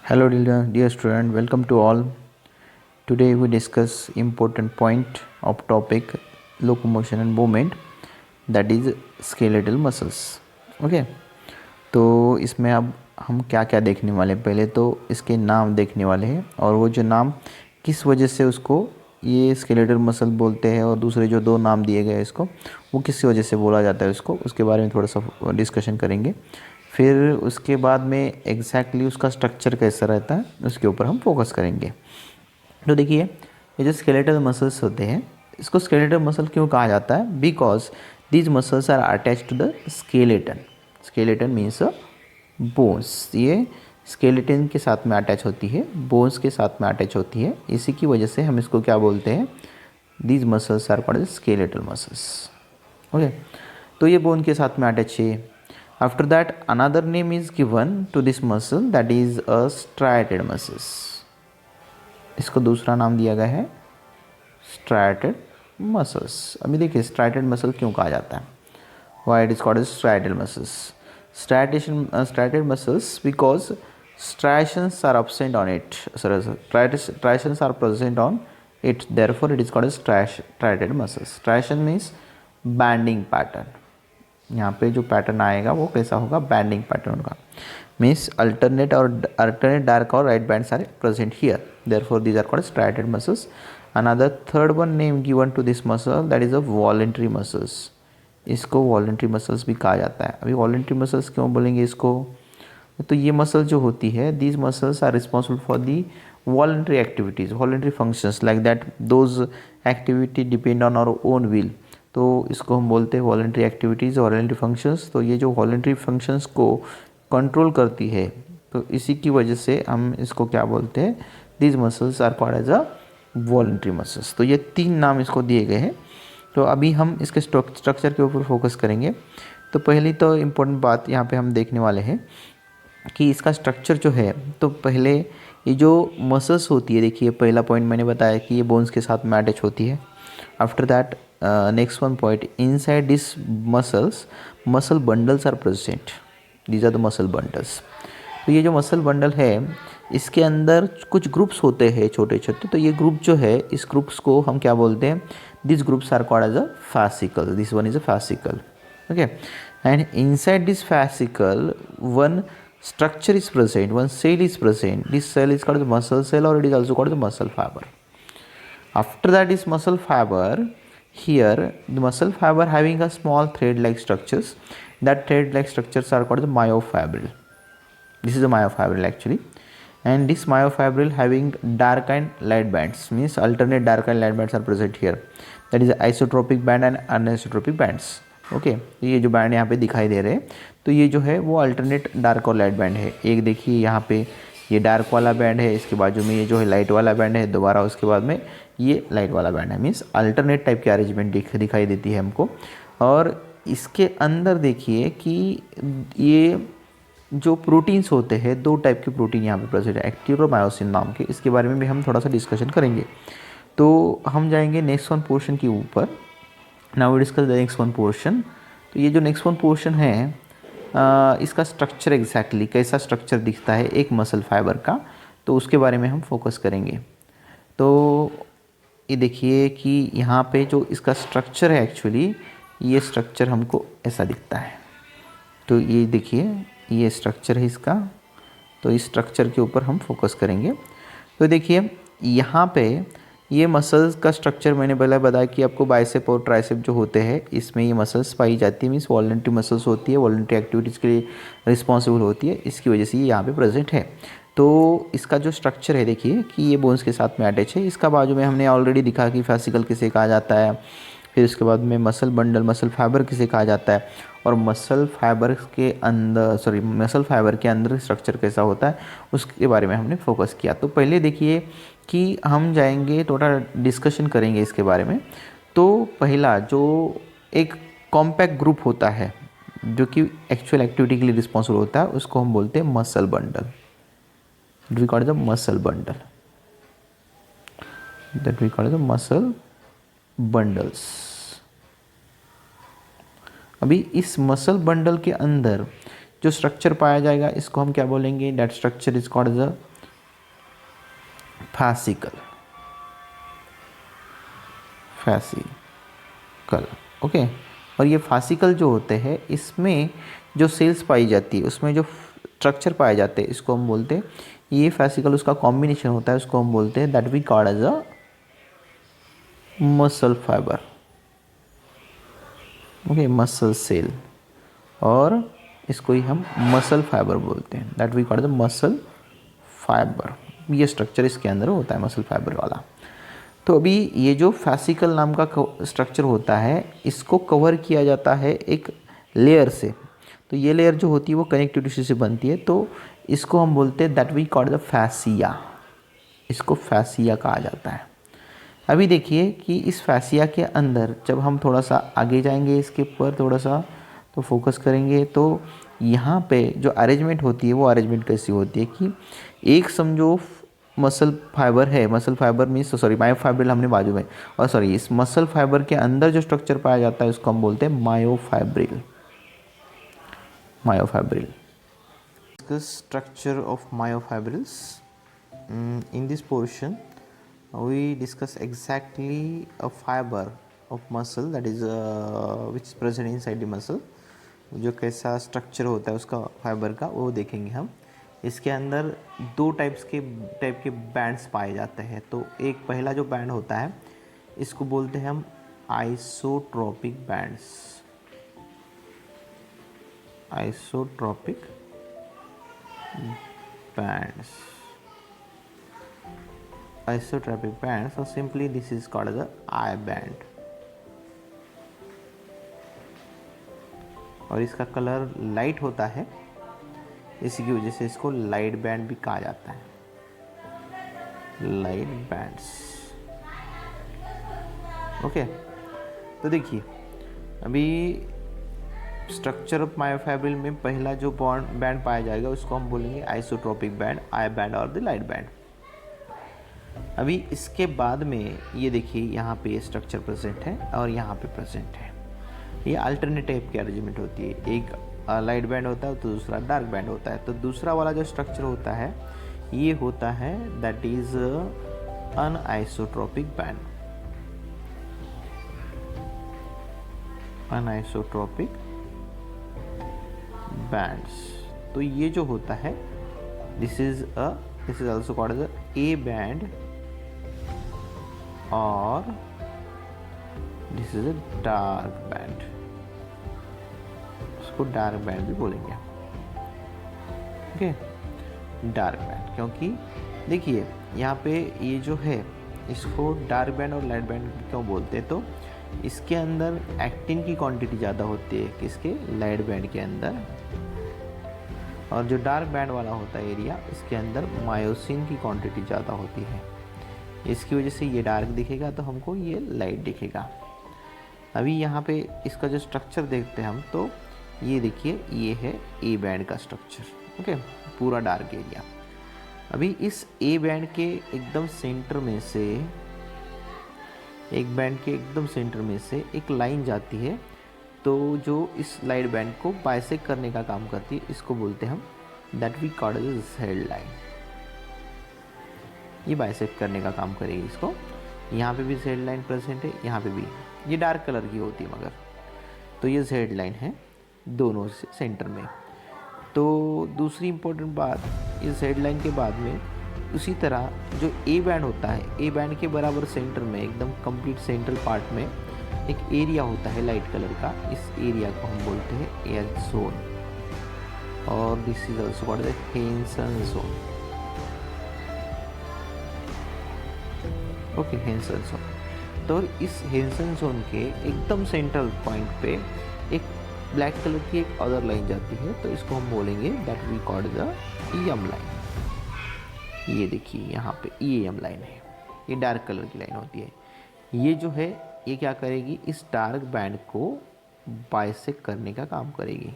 Hello, dear student. Welcome to all. Today we discuss important point of topic locomotion and movement, that is skeletal muscles. Okay, तो इसमें अब हम क्या क्या देखने वाले हैं। पहले तो इसके नाम देखने वाले हैं और वो जो नाम किस वजह से उसको ये स्केलेटल मसल बोलते हैं और दूसरे जो दो नाम दिए गए इसको वो किस वजह से बोला जाता है उसको, उसके बारे में थोड़ा सा डिस्कशन करेंगे। फिर उसके बाद में एग्जैक्टली उसका स्ट्रक्चर कैसा रहता है उसके ऊपर हम फोकस करेंगे। तो देखिए, ये जो स्केलेटल मसल्स होते हैं इसको स्केलेटल मसल क्यों कहा जाता है? Because these muscles are attach to the skeleton. Skeleton means bones. ये स्केलेटन के साथ में अटैच होती है, बोन्स के साथ में अटैच होती है। इसी की वजह से हम इसको क्या बोलते हैं? These muscles are called skeletal muscles. Okay, तो ये बोन के साथ में अटैच है। After that another name is given to this muscle, that is a striated muscles. इसको दूसरा नाम दिया गया है स्ट्राइटेड मसल्स। अभी देखिए स्ट्राइटेड मसल क्यों कहा जाता है, why it is called striated muscles. striated muscles because striations are absent on it. Striations are present on it, therefore it is called as striated muscles. Striation means banding pattern. यहाँ पे जो pattern आएगा वो कैसा होगा? Banding pattern होगा। Means alternate dark और light bands are present here, therefore these are called striated muscles. Another third one name given to this muscle, that is a voluntary muscles. इसको वॉलंटरी मसल्स भी कहा जाता है। अभी voluntary muscles क्यों बोलेंगे इसको? तो ये मसल जो होती है, these muscles are responsible for the voluntary activities, voluntary functions, like that those activity depend on our own will. तो इसको हम बोलते हैं वॉलंटरी एक्टिविटीज़, वॉलंटरी फंक्शंस। तो ये जो वॉलंटरी फंक्शंस को कंट्रोल करती है, तो इसी की वजह से हम इसको क्या बोलते हैं? These muscles are called as a voluntary muscles. तो ये तीन नाम इसको दिए गए हैं। तो अभी हम इसके स्ट्रक्चर के ऊपर फोकस करेंगे। तो पहली तो इम्पोर्टेंट बात यहाँ पे हम देखने वाले हैं कि इसका स्ट्रक्चर जो है, तो पहले ये जो मसल्स होती है, देखिए पहला पॉइंट मैंने बताया कि ये बोन्स के साथ में अटैच होती है। After that next one point, inside this muscles muscle bundles are present, these are the muscle bundles. तो ये जो मसल बंडल है इसके अंदर कुछ ग्रुप्स होते हैं छोटे छोटे। तो ये ग्रुप जो है, इस ग्रुप्स को हम क्या बोलते हैं? This groups are called as a fascicle. This one is a fascicle. Okay, and inside this fascicle one structure is present, one cell is present. This cell is called the muscle cell, or it is also called the muscle fiber. After that is muscle fiber. Here the muscle fiber having a small thread like structures. That thread like structures are called the myofibril. This is a myofibril actually. And this myofibril having dark and light bands, means alternate dark and light bands are present here. That is isotropic band and anisotropic bands. Okay, तो ये जो band यहाँ पे दिखाई दे रहे हैं, तो ये जो है वो अल्टरनेट डार्क और लाइट बैंड है। एक देखिए यहाँ पे ये डार्क वाला बैंड है, इसके बाजू में ये जो है लाइट वाला बैंड है, दोबारा उसके बाद में ये लाइट वाला बैंड है। मीन्स अल्टरनेट टाइप की अरेंजमेंट दिखाई देती है हमको। और इसके अंदर देखिए कि ये जो प्रोटीन्स होते हैं, दो टाइप के प्रोटीन यहाँ पे प्रेजेंट है, एक्टिन और मायोसिन नाम के। इसके बारे में भी हम थोड़ा सा डिस्कशन करेंगे। तो हम जाएंगे नेक्स्ट वन पोर्शन के ऊपर। Now we discuss the next one portion. तो ये जो नेक्स्ट वन पोर्शन है, इसका स्ट्रक्चर एग्जैक्टली कैसा स्ट्रक्चर दिखता है एक मसल फाइबर का, तो उसके बारे में हम फोकस करेंगे। तो ये देखिए कि यहाँ पे जो इसका स्ट्रक्चर है, एक्चुअली ये स्ट्रक्चर हमको ऐसा दिखता है। तो ये देखिए ये स्ट्रक्चर है इसका, तो इस स्ट्रक्चर के ऊपर हम फोकस करेंगे। तो देखिए यहाँ पे ये मसल्स का स्ट्रक्चर मैंने पहले बताया कि आपको बाइसेप और ट्राइसेप जो होते हैं इसमें ये मसल्स पाई जाती है। मीन्स वॉलंटरी मसल्स होती है, वॉलंटरी एक्टिविटीज़ के लिए रिस्पॉन्सिबल होती है, इसकी वजह से ये यहाँ पे प्रेजेंट है। तो इसका जो स्ट्रक्चर है देखिए कि ये बोन्स के साथ में अटैच है। इसका बाजू में हमने ऑलरेडी दिखा कि फैसिकल किसे कहा जाता है। फिर उसके बाद में मसल बंडल, मसल फाइबर किसे कहा जाता है, और मसल फाइबर के अंदर स्ट्रक्चर कैसा होता है उसके बारे में हमने फोकस किया। तो पहले देखिए कि हम जाएंगे, थोड़ा डिस्कशन करेंगे इसके बारे में। तो पहला जो एक कॉम्पैक्ट ग्रुप होता है जो कि एक्चुअल एक्टिविटी के लिए रिस्पॉन्सिबल होता है, उसको हम बोलते हैं muscle bundle. We call the muscle bundle, that we call the muscle bundles. अभी इस मसल बंडल के अंदर जो स्ट्रक्चर पाया जाएगा इसको हम क्या बोलेंगे? That structure is called the fascicle, fascicle, okay. और ये fascicle जो होते हैं इसमें जो सेल्स पाई जाती है, उसमें जो स्ट्रक्चर पाए जाते हैं, इसको हम बोलते हैं, ये fascicle उसका कॉम्बिनेशन होता है, उसको हम बोलते हैं that we called as a muscle fibre, okay, muscle cell, और इसको ही हम मसल फाइबर बोलते हैं, that we call the muscle fibre. ये स्ट्रक्चर इसके अंदर होता है मसल फाइबर वाला। तो अभी ये जो फैसिकल नाम का स्ट्रक्चर होता है, इसको कवर किया जाता है एक लेयर से। तो ये लेयर जो होती है वो कनेक्टिव टिश्यू से बनती है, तो इसको हम बोलते हैं that we call the fascia, इसको फैसिया कहा जाता है। अभी देखिए कि इस फैसिया के अंदर जब हम थोड़ा सा आगे जाएंगे, इसके ऊपर थोड़ा सा तो फोकस करेंगे, तो यहाँ पे जो अरेंजमेंट होती है वो अरेंजमेंट कैसी होती है कि एक समझो मसल फाइबर है, muscle fibre means sorry myofibril हमने बाजू में, और सॉरी इस मसल फाइबर के अंदर जो स्ट्रक्चर पाया जाता है उसको हम बोलते हैं myofibril, myofibril. Structure of myofibrils in this portion we discuss exactly a fiber of muscle that is which is present inside the muscle, जो कैसा स्ट्रक्चर होता है उसका फाइबर का वो देखेंगे हम। इसके अंदर दो टाइप के बैंड्स पाए जाते हैं। तो एक पहला जो बैंड होता है इसको बोलते हैं हम isotropic bands, isotropic bands, isotropic bands, or simply this is called as the I band, और इसका कलर लाइट होता है, इसी की वजह से इसको लाइट बैंड भी कहा जाता है, लाइट बैंड्स, ओके। तो देखिए अभी स्ट्रक्चर ऑफ मायोफाइब्रिल में पहला जो बैंड पाया जाएगा उसको हम बोलेंगे आइसोट्रोपिक बैंड, आई बैंड और द लाइट बैंड। अभी इसके बाद में ये देखिए यहाँ पे स्ट्रक्चर प्रेजेंट है और यहाँ पे प्रेजेंट है। ये अल्टरनेट टाइप की अरेंजमेंट होती है, एक लाइट बैंड होता है तो दूसरा डार्क बैंड होता है। तो दूसरा वाला जो स्ट्रक्चर होता है ये होता है that is anisotropic band, anisotropic bands. तो ये जो होता है this is also called as a band और this is a dark band, उसको डार्क बैंड भी बोलेंगे, ओके, डार्क बैंड। क्योंकि देखिए यहाँ पे ये जो है इसको डार्क बैंड और लाइट बैंड क्यों बोलते हैं, तो इसके अंदर एक्टिन की क्वांटिटी ज़्यादा होती है किसके, लाइट बैंड के अंदर, और जो डार्क बैंड वाला होता है एरिया इसके अंदर मायोसिन की क्वांटिटी ज़्यादा होती है। इसकी वजह से ये डार्क दिखेगा तो हमको ये लाइट दिखेगा। अभी यहाँ पे इसका जो स्ट्रक्चर देखते हैं हम, तो ये देखिए ये है ए बैंड का स्ट्रक्चर, ओके, पूरा डार्क एरिया। अभी इस ए बैंड के एकदम सेंटर में से, एक बैंड के एकदम सेंटर में से एक लाइन जाती है, तो जो इस लाइट बैंड को बाइसेक्ट करने का काम करती है, इसको बोलते हैं हम that we called as Z line. ये बाइसेक्ट करने का काम करेगी इसको। यहाँ पे भी जेड लाइन प्रेजेंट है, यहाँ पे भी, ये डार्क कलर की होती है मगर, तो ये जेड लाइन है दोनों से सेंटर में। तो दूसरी इम्पोर्टेंट बात, इस जेड लाइन के बाद में उसी तरह जो ए बैंड होता है, ए बैंड के बराबर सेंटर में एकदम कंप्लीट सेंट्रल पार्ट में एक एरिया होता है लाइट कलर का, इस एरिया को हम बोलते हैं एज जोन, और this is also called the Henson zone, okay, Henson zone. तो इस हेंसन जोन के एकदम सेंट्रल पॉइंट पे एक ब्लैक कलर की एक अदर लाइन जाती है, तो इसको हम बोलेंगे that we called the M line. ये देखिए यहाँ पे ईएम लाइन है, ये डार्क कलर की लाइन होती है। ये जो है ये क्या करेगी, इस डार्क बैंड को बाइसेक्ट करने का काम करेगी,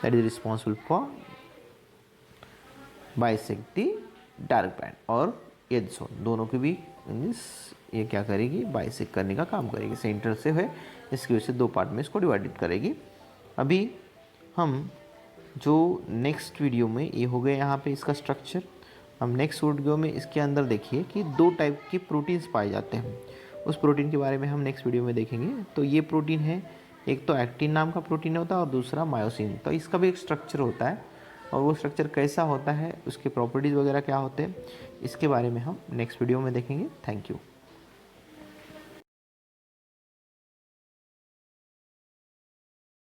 that is responsible for bisect the dark band और एज जोन, दोनों के भी मीन्स ये क्या करेगी, बाइसेक्ट करने का काम करेगी। सेंटर से है, इसकी वजह से दो पार्ट में इसको डिवाइडेड करेगी। अभी हम जो नेक्स्ट वीडियो में, ये हो गया यहाँ पे इसका स्ट्रक्चर, हम नेक्स्ट वीडियो में इसके अंदर देखिए कि 2 टाइप के प्रोटीन्स पाए जाते हैं, उस प्रोटीन के बारे में हम नेक्स्ट वीडियो में देखेंगे। तो ये प्रोटीन है, एक तो एक्टिन नाम का प्रोटीन होता है और दूसरा मायोसिन। तो इसका भी एक स्ट्रक्चर होता है और वो स्ट्रक्चर कैसा होता है, उसके प्रॉपर्टीज़ वगैरह क्या होते हैं, इसके बारे में हम नेक्स्ट वीडियो में देखेंगे। Thank you.